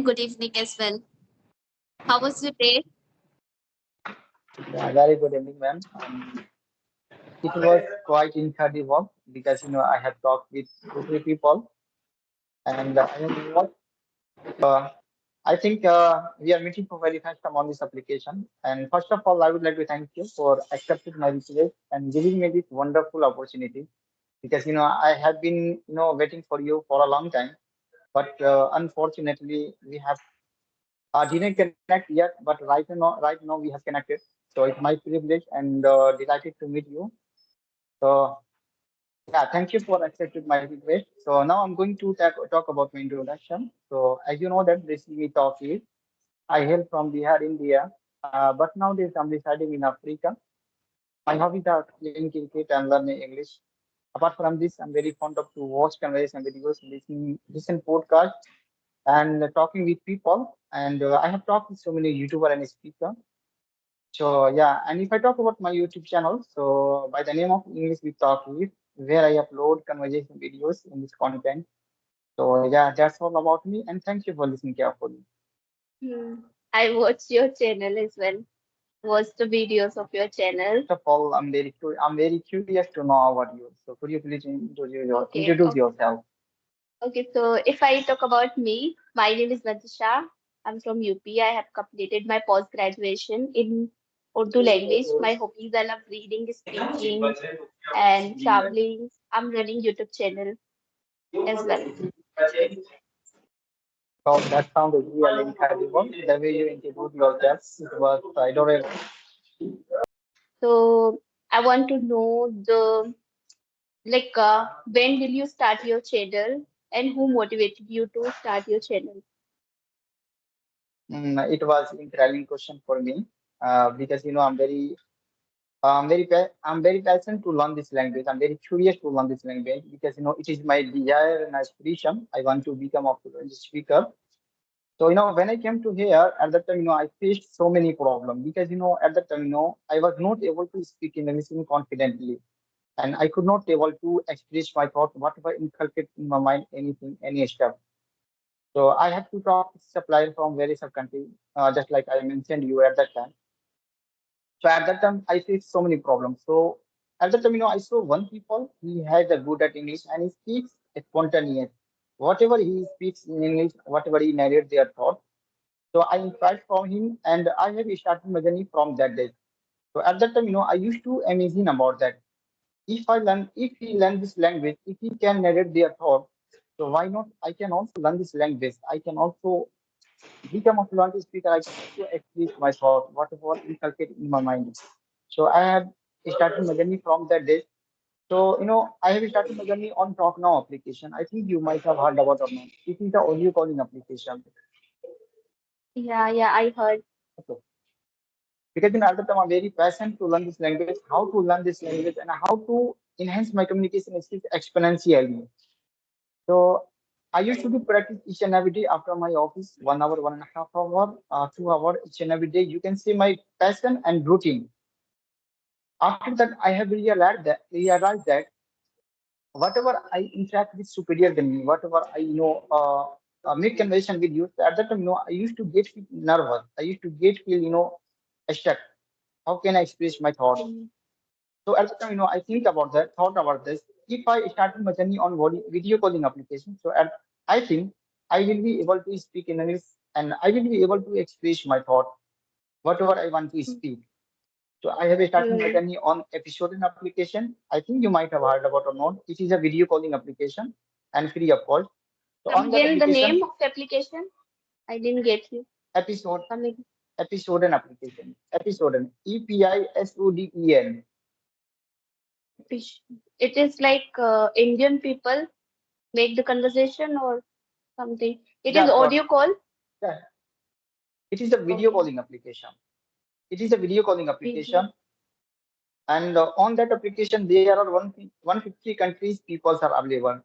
good evening as well. How was your day? Yeah, very good evening, ma'am. It was quite incredible because I have talked with two, three people, and what uh, I think we are meeting for very first time on this application. And first of all, I would like to thank you for accepting my request and giving me this wonderful opportunity because I have been waiting for you for a long time, but unfortunately we have didn't connect yet. But right now we have connected. So it's my privilege and delighted to meet you. So yeah, thank you for accepting my request. So now I'm going to talk about my introduction. So as you know that this is me Tauqueer. I hail from Bihar, India, but nowadays I'm residing in Africa. My hobbies are playing cricket and learning English. Apart from this, I'm very fond of to watch conversation videos, listen podcasts, and talking with people. And I have talked with so many YouTuber and speaker. So yeah, and if I talk about my YouTube channel, so by the name of English with Talk with, where I upload conversation videos in this content. So yeah, that's all about me, and thank you for listening carefully. Hmm. I watched your channel as well. Watched the videos of your channel. First of all, I'm very curious to know about you. So could you please Okay, introduce okay. yourself? Okay, so if I talk about me, my name is Mantasha. I'm from UP. I have completed my post graduation in Urdu language. My hobbies I love reading, speaking, and traveling. I'm running YouTube channel as well. So that sounded really incredible. The way you introduced yourself, it was adorable. So I want to know the when will you start your channel and who motivated you to start your channel? It was incredible question for me because I'm very passionate to learn this language. I'm very curious to learn this language because it is my desire and aspiration. I want to become a fluent speaker. So when I came to here at that time, I faced so many problems because at that time, I was not able to speak English confidently, and I could not able to express my thought, whatever inculcate in my mind, anything, any step. So I have to talk to supplier from various countries, just like I mentioned you at that time. So at that time, I faced so many problems. So at that time, I saw one people, he had a good at English and he speaks spontaneous. Whatever he speaks in English, whatever he narrates their thought. So I inspired from him and I have started my journey from that day. So at that time, I used to imagine about that. If he learn this language, if he can narrate their thought, so why not? I can also learn this language. I can also become a fluent speaker. I can also express my thought, whatever inculcated in my mind. So I have started my journey from that day. So I have started my journey on Talk Now application. I think you might have heard about or not. It is the audio calling application. Yeah, yeah, I heard. Okay. Because at the time I'm very passionate to learn this language, how to learn this language, and how to enhance my communication skills exponentially. So I used to do practice each and every day after my office, 1 hour, 1.5 hour, 2 hour each and every day. You can see my passion and routine. After that, I have realized that whatever I interact with superior than me, whatever I make conversation with you. So at that time, I used to get feel nervous. I used to get feel stuck. How can I express my thought? Mm, So at the time, I think about that, thought about this. If I started my journey on video calling application, I think I will be able to speak in English and I will be able to express my thought, whatever I want to mm, speak. So I have started my mm. journey on episode in application. I think you might have heard about or not. It is a video calling application and free of course. So Come on that again, the application, name of the application? I didn't get you. episode Come again. episode and application, episode and EPISODEN. Pish- It is like Indian people make the conversation or something. It is Yeah, audio call. yeah. It is a video Okay. calling application. It is a video calling Video. application, and on that application there are 150 countries people are available.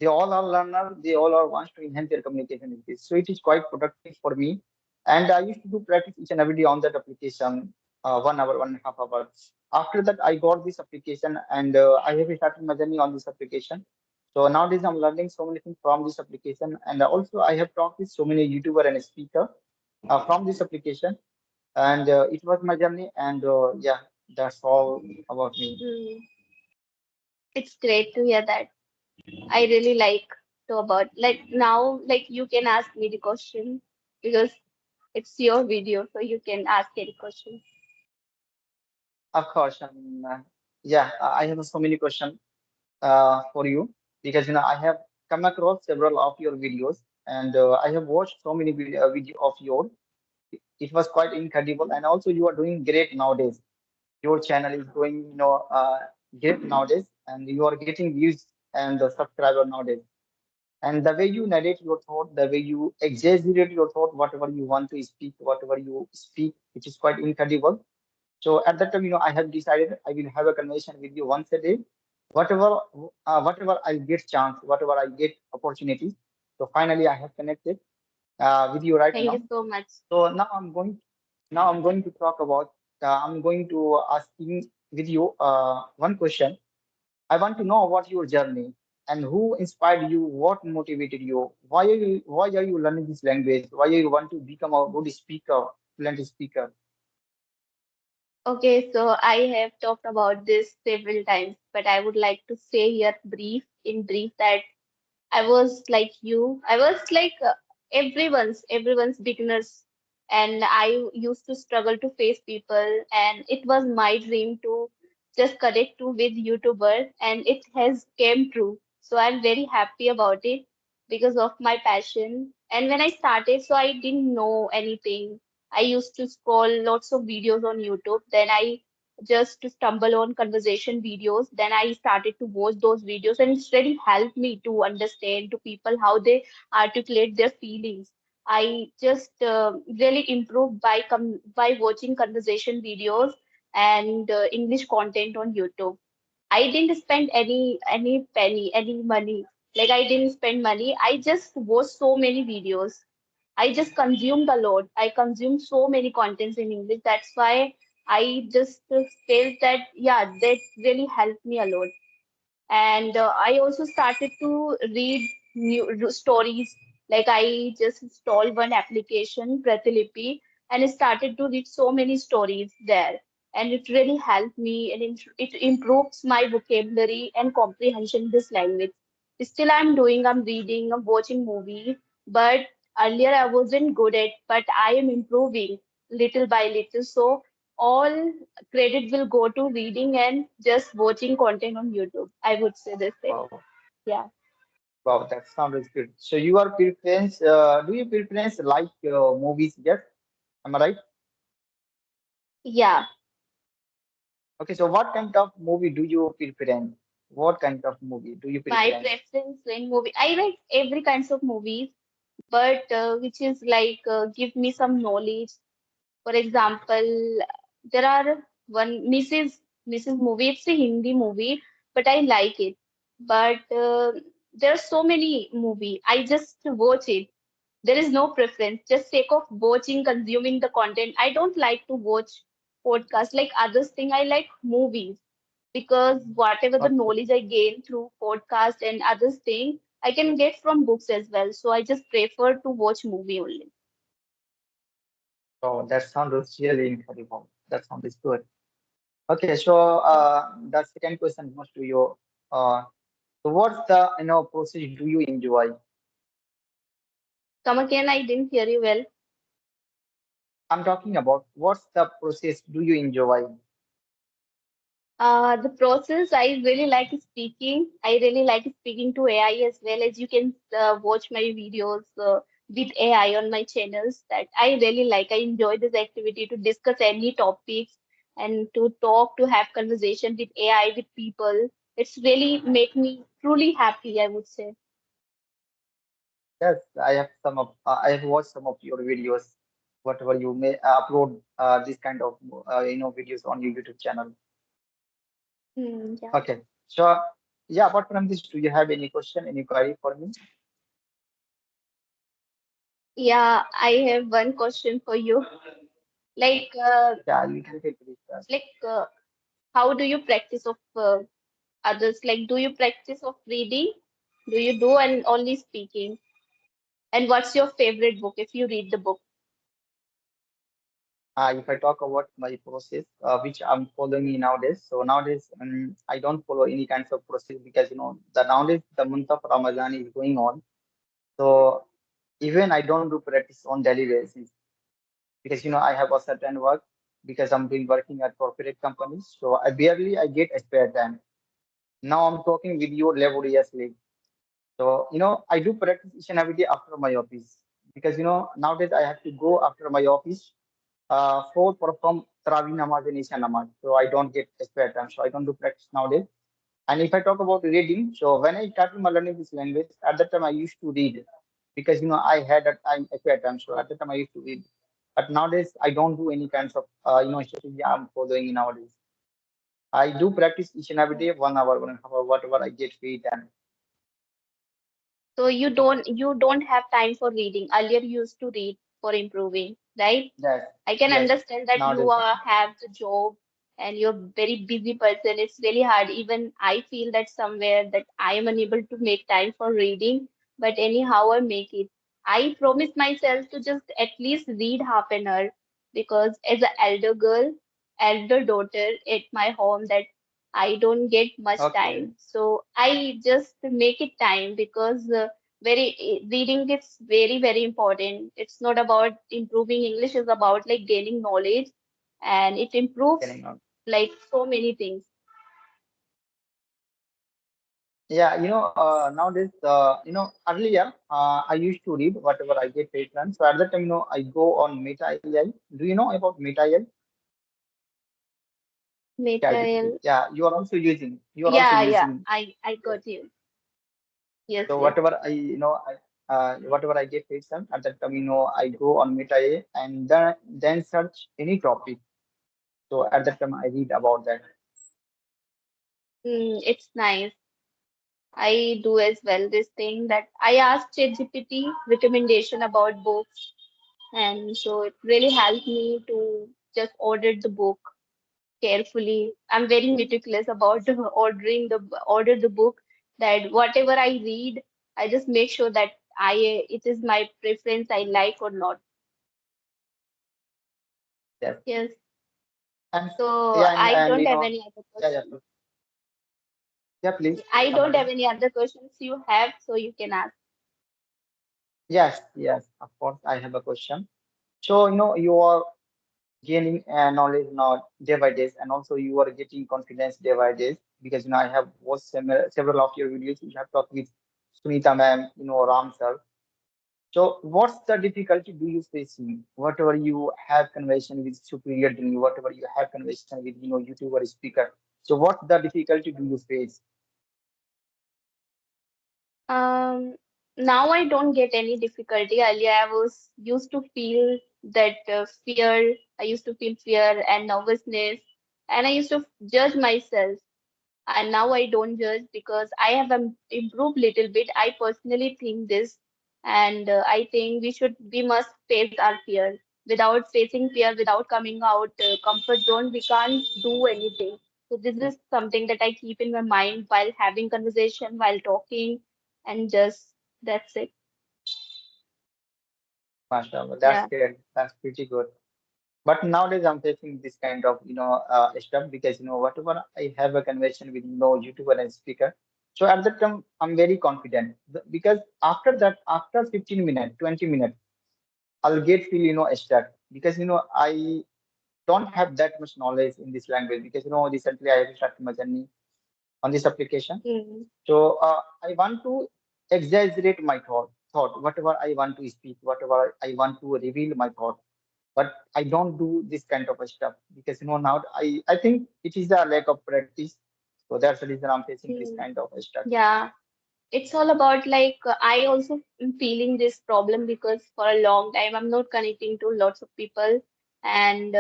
They all are learner. They all are wants to enhance their communication skills. So it is quite productive for me. And I used to do practice each and every day on that application, 1 hour, 1.5 hours. After that, I got this application, and I have started my journey on this application. So nowadays I'm learning so many things from this application, and also I have talked with so many YouTuber and speaker from this application, and it was my journey. And yeah, that's all about me. Mm, it's great to hear that. I really like to about like now like you can ask me the question because it's your video, so you can ask any question. Of course, yeah, I have so many questions for you because I have come across several of your videos, and I have watched so many video of yours. It was quite incredible, and also you are doing great nowadays. Your channel is going, great nowadays, and you are getting views and the subscriber nowadays. And the way you narrate your thought, the way you exaggerate your thought, whatever you want to speak, whatever you speak, which is quite incredible. So at that time, I have decided I will have a conversation with you once a day, whatever, whatever I get chance, whatever I get opportunities. So finally, I have connected with you right Thank you now. so much. So now I'm going to talk about, I'm going to asking with you one question. I want to know about your journey and who inspired you, what motivated you, why are you learning this language, why you want to become a good speaker, fluent speaker. Okay, so I have talked about this several times, but I would like to say here in brief that I was like you. I was like everyone's beginners, and I used to struggle to face people, and it was my dream to just connect to with YouTuber, and it has came true. So I'm very happy about it because of my passion. And when I started, so I didn't know anything. I used to scroll lots of videos on YouTube. Then I just to stumble on conversation videos. Then I started to watch those videos, and it's really helped me to understand to people how they articulate their feelings. I just really improved by watching conversation videos and English content on YouTube. I didn't spend any penny, any money. Like I didn't spend money. I just watched so many videos. I just consumed a lot. I consumed so many contents in English. That's why I just felt that yeah, that really helped me a lot. And I also started to read new stories. Like I just installed one application, Pratilipi, and I started to read so many stories there. And it really helped me, and it improves my vocabulary and comprehension in this language. Still, I'm reading, I'm watching movie, but earlier I wasn't good at, but I am improving little by little. So all credit will go to reading and just watching content on YouTube. I would say this thing. Wow, Yeah. wow, that sounds good. So you are preference, do you preference like movies? Yes, am I right? Yeah. Okay, so what kind of movie do you preference? What kind of movie do you My preference? preference in movie. I like every kinds of movies, but which is like give me some knowledge. For example, there are one Mrs. movie. It's a Hindi movie, but I like it. But there are so many movie. I just watch it. There is no preference. Just sake of watching, consuming the content. I don't like to watch podcasts like others thing. I like movies because whatever the Okay, knowledge I gain through podcast and others thing, I can get from books as well. So I just prefer to watch movie only. so that sounds really incredible. That sounds good. Okay, so the second question goes to you. Uh, so what's the process do you enjoy? Come again, I didn't hear you well. I'm talking about what's the process do you enjoy? The process, I really like speaking. I really like speaking to AI as well. As you can watch my videos with AI on my channels. That I really like. I enjoy this activity to discuss any topics and to talk, to have conversation with AI, with people. It's really make me truly happy, I would say. Yes, I have watched some of your videos, whatever you may upload this kind of videos on your YouTube channel. Hmm, yeah. Okay, so yeah, apart from this, do you have any question, any query for me? Yeah, I have one question for you. Like, Yeah, you can take this. like, how do you practice of others? Like, do you practice of reading? Do you do and only speaking? And what's your favorite book if you read the book? If I talk about my process, which I'm following nowadays, so nowadays I don't follow any kinds of process because the nowadays the month of Ramadan is going on. So even I don't do practice on daily basis because I have a certain work because I'm doing working at corporate companies. So I get a spare time. Now I'm talking with you laboriously. So I do practice each and every day after my office because nowadays I have to go after my office for perform Tarawih namaz and Isha namaz. So I don't get spare time. So I don't do practice nowadays. And if I talk about reading, so when I started my learning this language, at that time I used to read because I had a time spare time. So at that time I used to read. But nowadays I don't do any kinds of strategy I'm following nowadays. I do practice each and every day, 1 hour, 1.5 hour, whatever I get free time. So you don't have time for reading. Earlier you used to read for improving, right? Yes, I can yes. understand that you Nowadays, have the job and you're very busy person. It's really hard. Even I feel that somewhere that I am unable to make time for reading, but anyhow I make it. I promise myself to just at least read half an hour because as an elder girl, elder daughter at my home that I don't get much okay. time. So I just make it time because reading is very very important. It's not about improving English, it's about like gaining knowledge, and it improves Getting on. like so many things. Yeah, nowadays, earlier, I used to read whatever I get paid time. So at that time, I go on Meta AI. Do you know about Meta AI? ChatGPT. Material. Yeah, you are also Yeah, using. I Yes. got you. Yes, So yes. whatever I get paid time, at that time, I go on Meta AI and then search any topic. So at that time, I read about that. It's nice. I do as well this thing that I asked ChatGPT recommendation about books, and so it really helped me to just order the book carefully. I'm very meticulous about order the book that whatever I read, I just make sure that I it is my preference I like or not. Yes. Yes. And So yeah, I and don't have any other yeah, yeah, question. yeah. Please I come don't have again. any other questions you have, so you can ask. Yes, yes, of course, I have a question. So, you are gaining knowledge now day by day, and also you are getting confidence day by day because, I have watched several of your videos. You have talked with Sunita ma'am, Ram sir. So, what's the difficulty do you face in whatever you have conversation with superior than you, whatever you have conversation with, YouTuber speaker? So, what the difficulty do you face? Um, Now I don't get any difficulty. Earlier I was used to feel that fear. I used to feel fear and nervousness, and I used to judge myself. And now I don't judge because I have improved little bit. I personally think this, and I think we must face our fear. Without facing fear, without coming out comfort zone, we can't do anything. So this is something that I keep in my mind while having conversation, while talking, and just that's it. MashaAllah, that's Yeah. good. That's pretty good. But nowadays I'm facing this kind of stuff because whatever I have a conversation with YouTuber and speaker. So at that time I'm very confident because after that, after 15 minutes, 20 minutes, I'll get feel stuck because I don't have that much knowledge in this language because recently I have started my journey on this application. Mm. So I want to exaggerate my thought, whatever I want to speak, whatever I want to reveal my thought, but I don't do this kind of a stuff because now I think it is a lack of practice. So that's the reason I'm facing this Mm. kind of a stuff. Yeah. It's all about like I also am feeling this problem because for a long time I'm not connecting to lots of people, and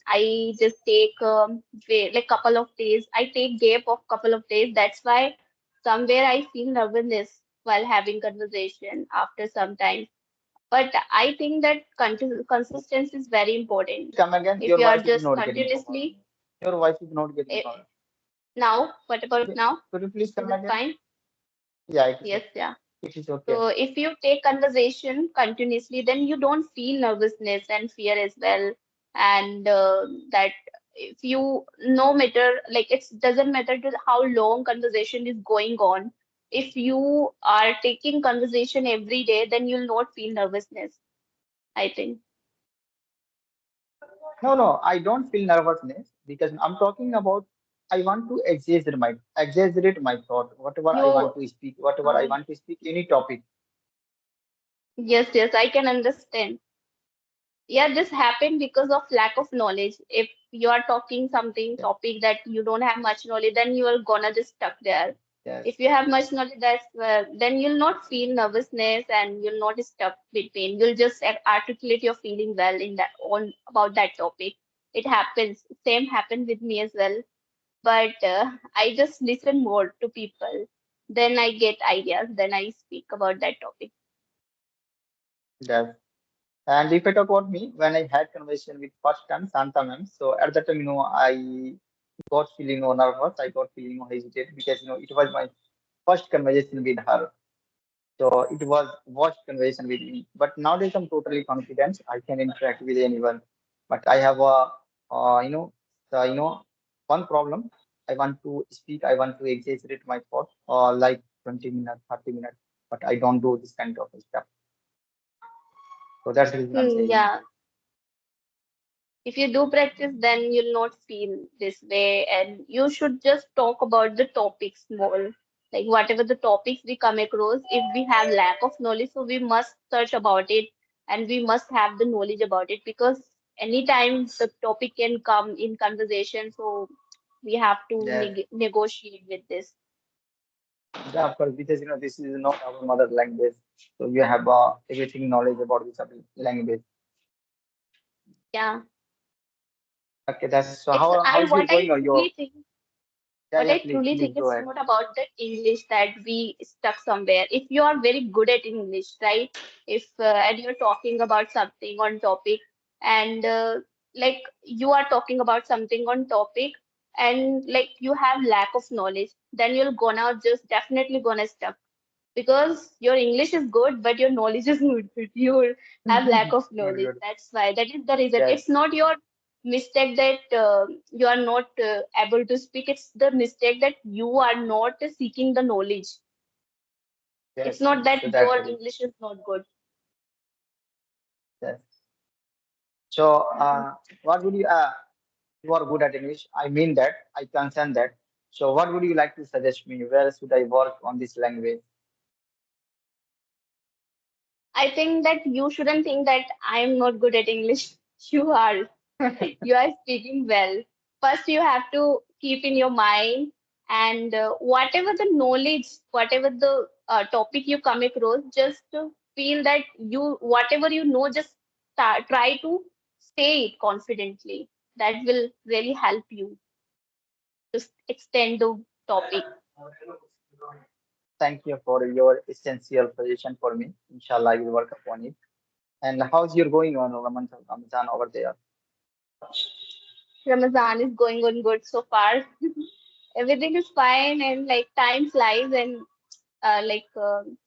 I just take like couple of days. I take gap of couple of days. That's why somewhere I feel nervousness while having conversation after some time. But I think that consistency is very important. Please come again. If Your you are voice is just not getting proper. continuously Your voice is not getting eh, proper. now, what about now? Could you please Is come it again? fine? Yeah, it is Yes, okay. yeah. It is okay. So if you take conversation continuously, then you don't feel nervousness and fear as well. And that if you, no matter, like it doesn't matter to how long conversation is going on. If you are taking conversation every day, then you'll not feel nervousness, I think. No, no, I don't feel nervousness because I'm talking about I want to exaggerate my thought, whatever I want You, to speak, whatever I uh, want to speak, any topic. yes, yes, I can understand. Yeah, this happened because of lack of knowledge. If you are talking something Yeah. topic that you don't have much knowledge, then you are gonna just stuck there. If Yes, you have much knowledge, then you'll not feel nervousness and you'll not stuck between. You'll just articulate your feeling well in that on about that topic. It happens. Same happened with me as well. But I just listen more to people. Then I get ideas. Then I speak about that topic. yes. And if I talk about me, when I had conversation with first time Santa ma'am, so at that time, I got feeling nervous, I got feeling hesitant because it was my first conversation with her. So it was worst conversation with me. But nowadays I'm totally confident. I can interact with anyone. But I have uh, you know, one problem. I want to speak. I want to exaggerate my thought, like 20 minutes, 30 minutes. But I don't do this kind of stuff. So that's the reason I'm saying. Yeah. If you do practice, then you'll not feel this way, and you should just talk about the topics more. Like whatever the topics we come across, if we have lack of knowledge, so we must search about it and we must have the knowledge about it because anytime the topic can come in conversation, so we have to Yes. negotiate with this. Yeah, of course, because this is not our mother language. So you have everything knowledge about this language. Yeah, Okay, that's so it's how I is your what I going or your truly think. yeah, What yeah, I please, truly please think go it's ahead. not about the English that we stuck somewhere. If you are very good at English, right? If and you're talking about something on topic, and like you are talking about something on topic, and like you have lack of knowledge, then you're gonna just definitely gonna stuck because your English is good, but your knowledge is not good. You have lack of Not knowledge. good. That's why. That is the reason. Yes, It's not your mistake that you are not able to speak. It's the mistake that you are not seeking the knowledge. It's yes. not that So that's your it. English is not good. Yes. So, Mhm. what would you are good at English? I mean that, I concern that. So, what would you like to suggest me? Where should I work on this language? I think that you shouldn't think that I'm not good at English. You are. You are speaking well. First, you have to keep in your mind and whatever the knowledge, whatever the topic you come across, just feel that you, whatever you know, just try to say it confidently. That will really help you to extend the topic. Thank you for your essential suggestion for me. Inshallah, I will work upon it. And how's your going on Ramadan over there? Ramazan is going on good so far. Everything is fine and like time flies and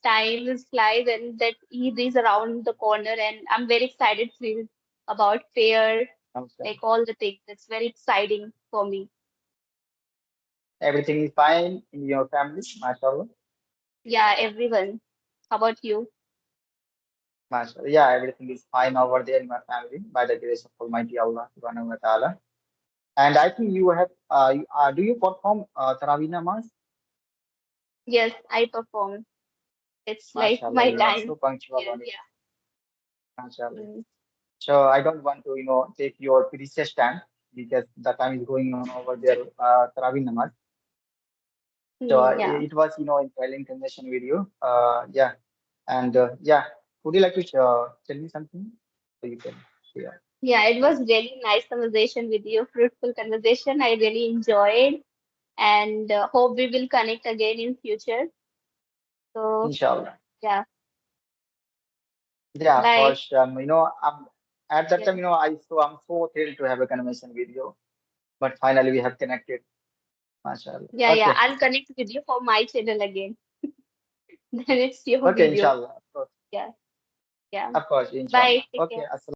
time is flies and that Eid is around the corner and I'm very excited thrilled about prayer, Okay. like all the things. It's very exciting for me. Everything is fine in your family, mashallah. Yeah, everyone. How about you? Mashallah. Yeah, everything is fine over there in my family by the grace of Almighty Allah Subhanahu wa Ta'ala. And I think you have, do you perform Tarawih namaz? Yes, I perform. It's like MashaAllah, my you are time. so punctual Yes, on it. yeah. MashaAllah. Mm. So I don't want to, take your precious time because the time is going on over there, Tarawih namaz. So Yeah. it was, in silent conversation with you. Yeah. And yeah, would you like to tell me something? So you can, yeah. Yeah, it was really nice conversation with you, fruitful conversation. I really enjoyed and hope we will connect again in future. So Inshallah. yeah, Yeah, of bye. course. At that time, Yeah. I'm so thrilled to have a conversation with you. But finally, we have connected. MashaAllah. Yeah, yeah. Okay. I'll connect with you for my channel again. then it's your Okay, video. inshallah. Yeah, yeah. Of course, Bye. inshallah. Take Okay, care. assalamu